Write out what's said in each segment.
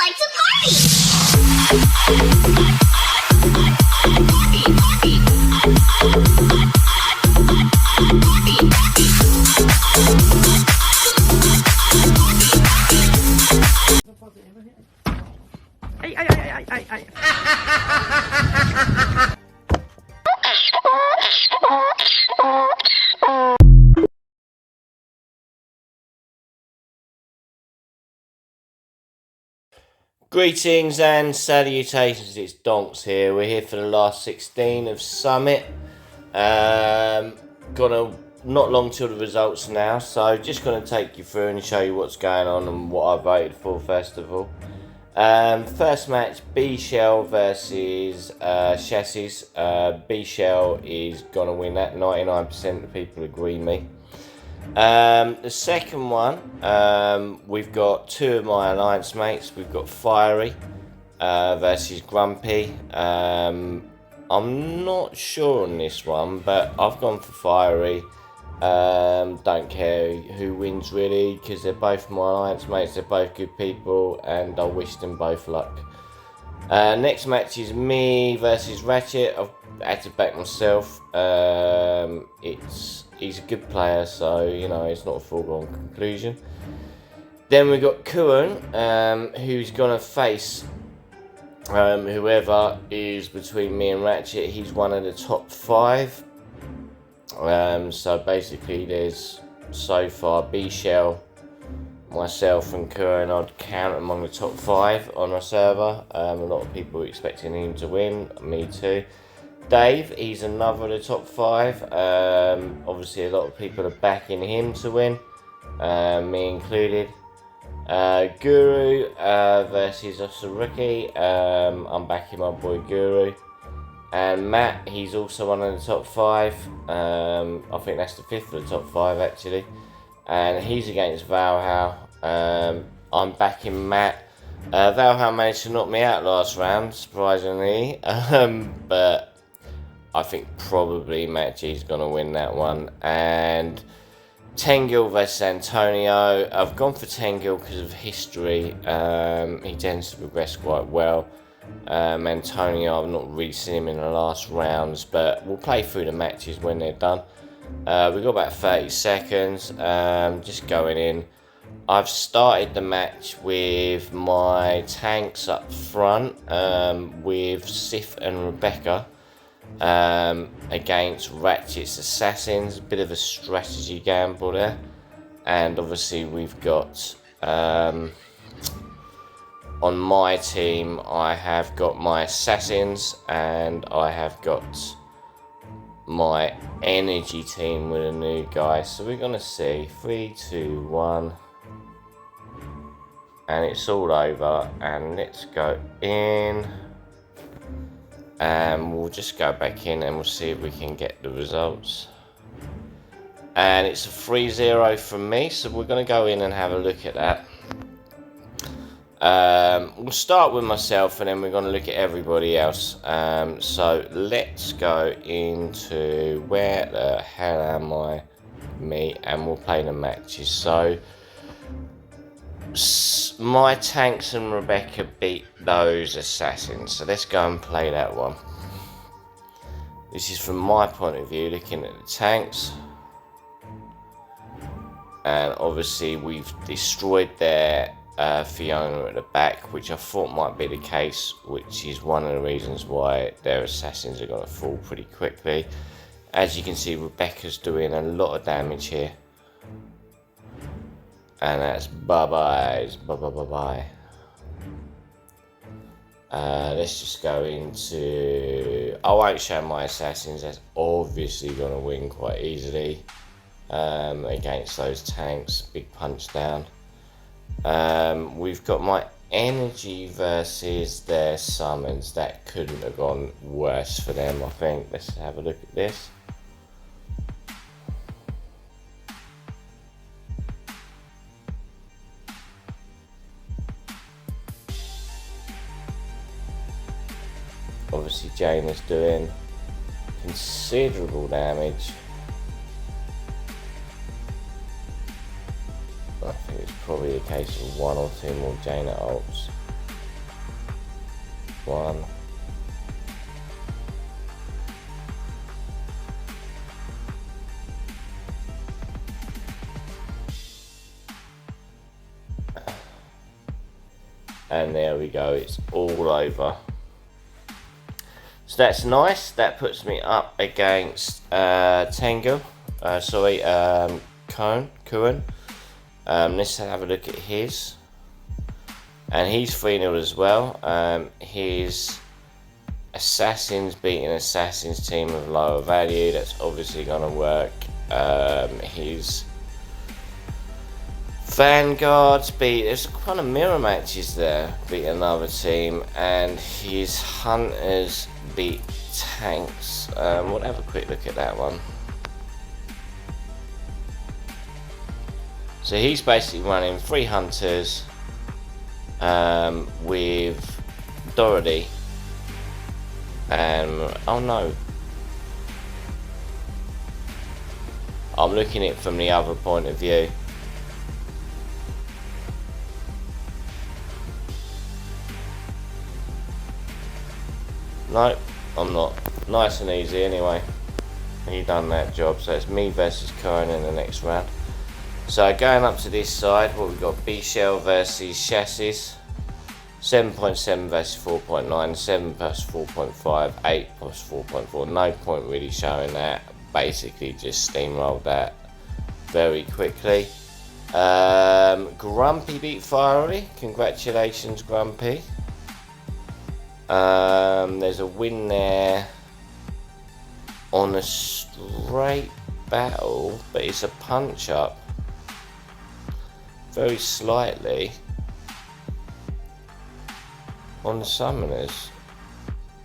like to party! Ay, ay, ay, ay, ay, ay. Greetings and salutations, it's Donks here. We're here for the last 16 of Summit. Not long till the results now, so just going to take you through and show you what's going on and what I voted for first of all. First match, B Shell versus Chassis. B Shell is going to win that, 99% of people agree with me. The second one, we've got two of my alliance mates. We've got Fiery versus Grumpy. I'm not sure on this one, but I've gone for Fiery. Don't care who wins really, because they're both my alliance mates. They're both good people, and I wish them both luck. Next match is me versus Ratchet. I've had to back myself. He's a good player, so you know it's not a foregone conclusion. Then we've got Kuan, who's gonna face whoever is between me and Ratchet. He's one of the top 5. So basically, there's so far B Shell, myself, and Kuan. I'd count among the top 5 on our server. A lot of people are expecting him to win. Me too. Dave, he's another of the top 5. Obviously, a lot of people are backing him to win, me included. Guru versus Osaruki. I'm backing my boy Guru. And Matt, he's also one of the top 5. I think that's the 5th of the top 5 actually. And he's against Valhall. I'm backing Matt. Valhall managed to knock me out last round, surprisingly. But I think probably Matt G's going to win that one. And Tengil versus Antonio. I've gone for Tengil because of history. He tends to progress quite well. Antonio, I've not really seen him in the last rounds, but we'll play through the matches when they're done. We've got about 30 seconds. Just going in. I've started the match with my tanks up front, with Sif and Rebecca. Against Ratchet's assassins, a bit of a strategy gamble there. And obviously we've got on my team I have got my assassins and I have got my energy team with a new guy. So we're gonna see 3, 2, 1, and it's all over. And let's go in. And we'll just go back in and we'll see if we can get the results. And it's a 3-0 from me, so we're going to go in and have a look at that. We'll start with myself and then we're going to look at everybody else. So let's go into where the hell am I? Me, and we'll play the matches. So my tanks and Rebecca beat those assassins, so let's go and play that one. This is from my point of view, looking at the tanks, and obviously we've destroyed their Fiona at the back, which I thought might be the case, which is one of the reasons why their assassins are going to fall pretty quickly. As you can see, Rebecca's doing a lot of damage here. And that's bye-byes, bye-bye. Let's just go into... I won't show my assassins, that's obviously going to win quite easily against those tanks. Big punch down. We've got my energy versus their summons. That couldn't have gone worse for them, I think. Let's have a look at this. Obviously Jane is doing considerable damage. I think it's probably a case of 1 or 2 more Jaina ults. one. And there we go, it's all over. So that's nice. That puts me up against Tengu. Kuren. Let's have a look at his. And he's 3-0 as well. His Assassins beating Assassins team of lower value. That's obviously going to work. His Vanguards there's kind of mirror matches there, beat another team, and his Hunters beat Tanks. We'll have a quick look at that one. So he's basically running 3 Hunters with Dorothy, and oh no, I'm looking at it from the other point of view. No, I'm not. Nice and easy anyway. He done that job. So it's me versus Cohen in the next round. So going up to this side, what we've got: B Shell versus Chassis. 7.7 versus 4.9, 7 plus 4.5, 8 plus 4.4. No point really showing that. Basically just steamrolled that very quickly. Grumpy beat Fiery. Congratulations, Grumpy. There's a win there on a straight battle, but it's a punch up very slightly on the Summoners,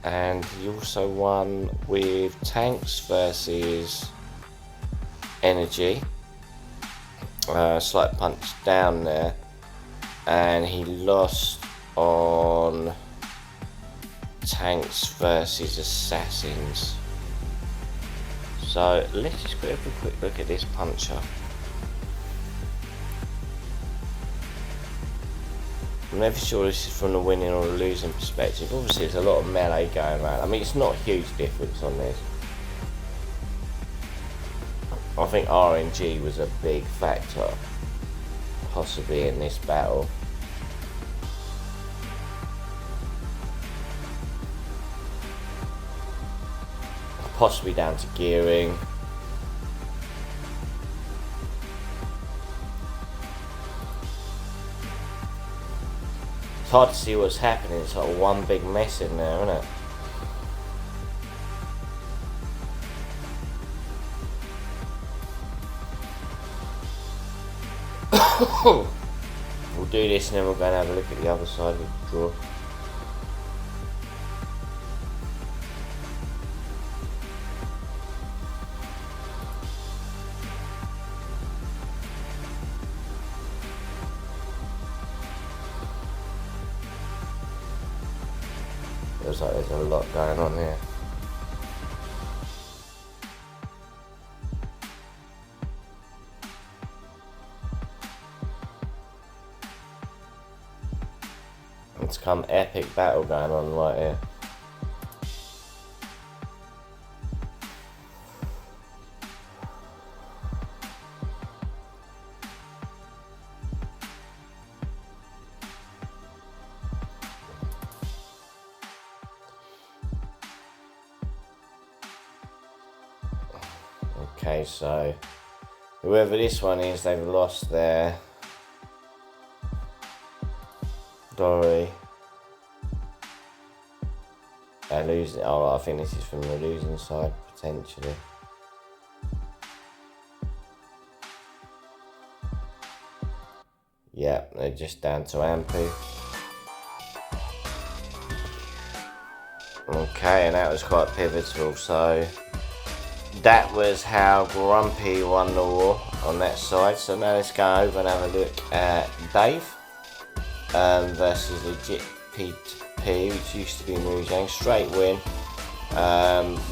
and he also won with Tanks versus Energy. Slight punch down there, and he lost on Tanks versus Assassins. So let's just have a quick look at this puncher. I'm never sure this is from the winning or the losing perspective. Obviously there's a lot of melee going around. I mean, it's not a huge difference on this. I think RNG was a big factor possibly in this battle. Possibly down to gearing. It's hard to see what's happening. It's like one big mess in there, isn't it? We'll do this and then we'll go and have a look at the other side of the draw. Feels like there's a lot going on here. It's come epic battle going on right here. Okay, so whoever this one is, they've lost their Dory. They're losing. Oh, I think this is from the losing side potentially. Yeah, they're just down to Ampu. Okay, and that was quite pivotal. So that was how Grumpy won the war on that side. So now let's go over and have a look at Dave versus Legit P, which used to be Mujang. Straight win.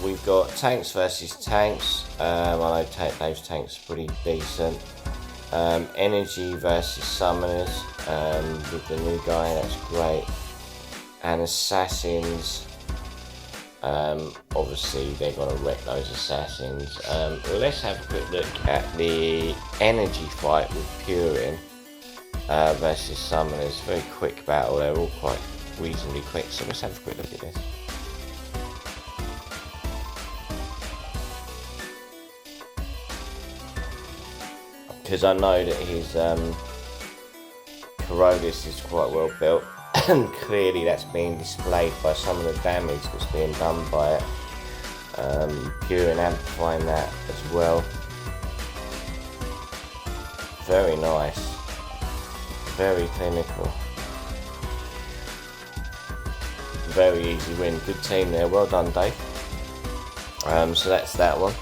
We've got Tanks versus Tanks. I know Dave's Tanks pretty decent. Energy versus Summoners with the new guy. That's great. and Assassins. Obviously they're going to wreck those Assassins. Let's have a quick look at the energy fight with Purin versus Summoners. Very quick battle, they're all quite reasonably quick, so let's have a quick look at this. Because I know that his Corollis is quite well built, and clearly that's being displayed by some of the damage that's being done by it. Purin amplifying that as well. Very nice. Very clinical. Very easy win. Good team there. Well done, Dave. So that's that one.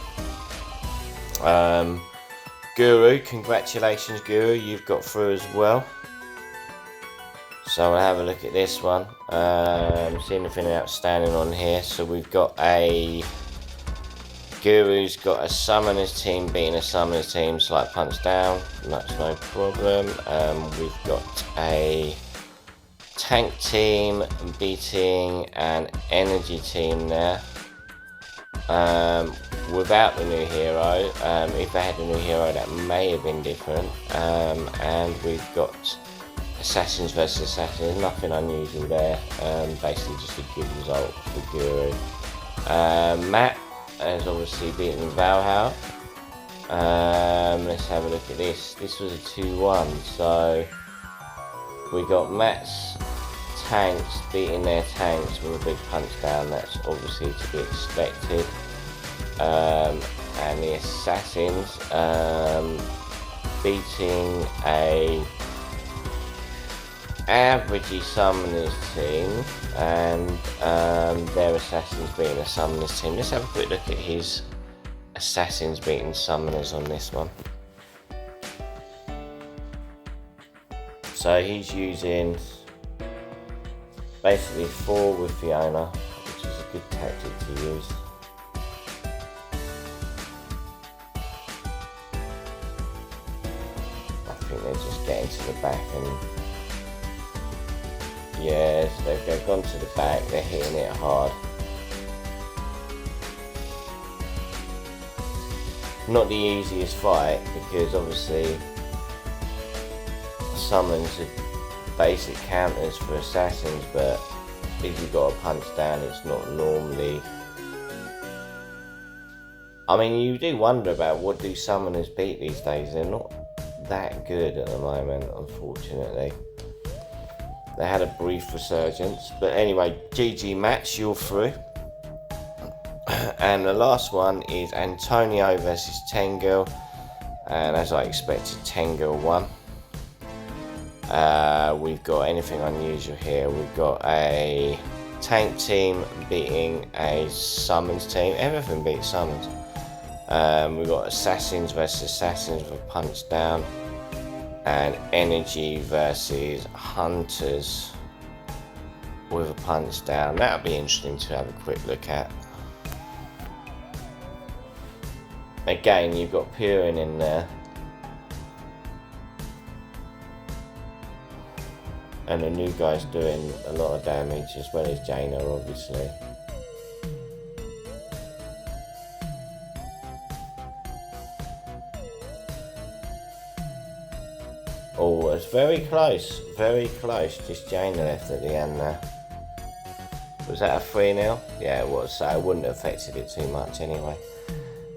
Guru, congratulations, Guru. You've got through as well. So we'll have a look at this one. See anything outstanding on here. So we've got a Guru's got a Summoners team beating a Summoners team, slight punch down. That's no problem. We've got a tank team beating an energy team there. Without the new hero, if they had the new hero, that may have been different. And we've got Assassins versus Assassins, nothing unusual there. Basically just a good result for Guru. Matt has obviously beaten Valhalla. Let's have a look at this. This was a 2-1, so we got Matt's tanks beating their tanks with a big punch down. That's obviously to be expected. And the Assassins beating a averagey Summoners team, and their Assassins beating a Summoners team. Let's have a quick look at his Assassins beating Summoners on this one. So he's using basically 4 with Fiona, which is a good tactic to use. I think they're just getting to the back, and yes, they've gone to the back, they're hitting it hard. Not the easiest fight, because obviously summons are basic counters for Assassins, but if you've got a punch down, it's not normally... I mean, you do wonder about what do Summoners beat these days. They're not that good at the moment, unfortunately. They had a brief resurgence, but anyway, GG match, you're through. And the last one is Antonio versus Tengil, and as I expected, Tengil won. We've got anything unusual here. We've got a tank team beating a summons team. Everything beats summons. We've got Assassins versus Assassins with a punch down, and Energy versus Hunters with a punch down. That'll be interesting to have a quick look at. Again, you've got Purin in there, and the new guy's doing a lot of damage, as well as Jaina, obviously. Oh, it's very close, just Jaina left at the end there. Was that a 3-0? Yeah, it was, so it wouldn't have affected it too much anyway.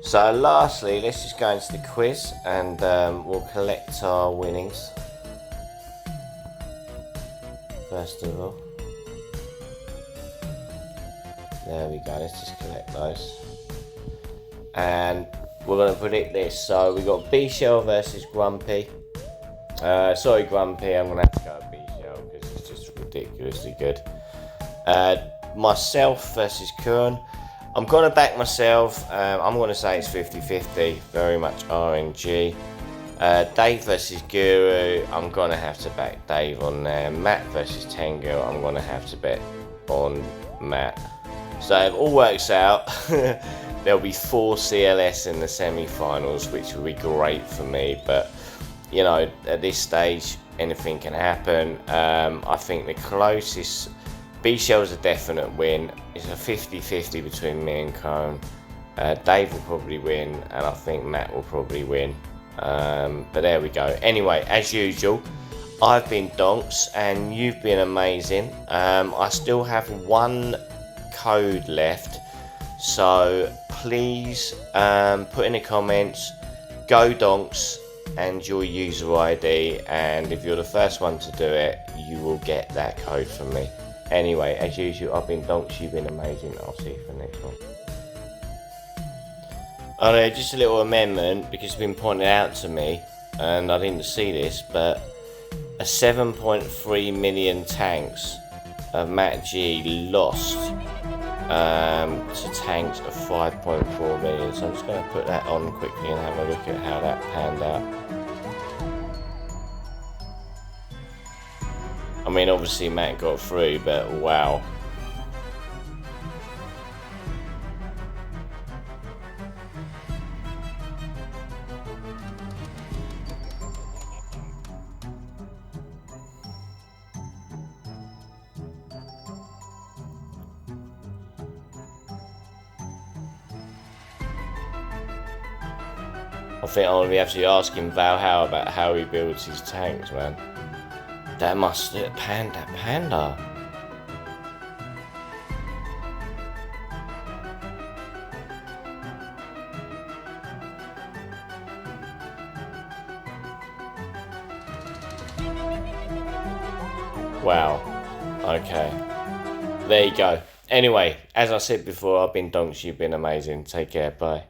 So lastly, let's just go into the quiz, and we'll collect our winnings. First of all, there we go, let's just collect those. And we're going to predict this. So we got B-Shell versus Grumpy. Sorry Grumpy, I'm going to have to go with B-Shell because it's just ridiculously good. Myself versus Kuren. I'm going to back myself. I'm going to say it's 50-50, very much RNG. Dave versus Guru, I'm going to have to back Dave on there. Matt versus Tengu, I'm going to have to bet on Matt. So if it all works out, there'll be 4 CLS in the semi-finals, which will be great for me. But, you know, at this stage, anything can happen. I think the closest B-Shell's a definite win. It's a 50-50 between me and Cone. Dave will probably win, and I think Matt will probably win. But there we go. Anyway, as usual, I've been Donks, and you've been amazing. I still have one code left, so please put in the comments, go Donks, and your user ID, and if you're the first one to do it, you will get that code from me. Anyway, as usual, I've been Donks, you've been amazing. I'll see you for the next one. Oh no, just a little amendment, because it's been pointed out to me, and I didn't see this, but a 7.3 million tanks of Matt G lost to tanks of 5.4 million. So I'm just going to put that on quickly and have a look at how that panned out. I mean, obviously Matt got through, but wow. I think I'm going to be actually asking Val how about how he builds his tanks, man. That must panda. Wow. Okay. There you go. Anyway, as I said before, I've been Donks, you've been amazing. Take care. Bye.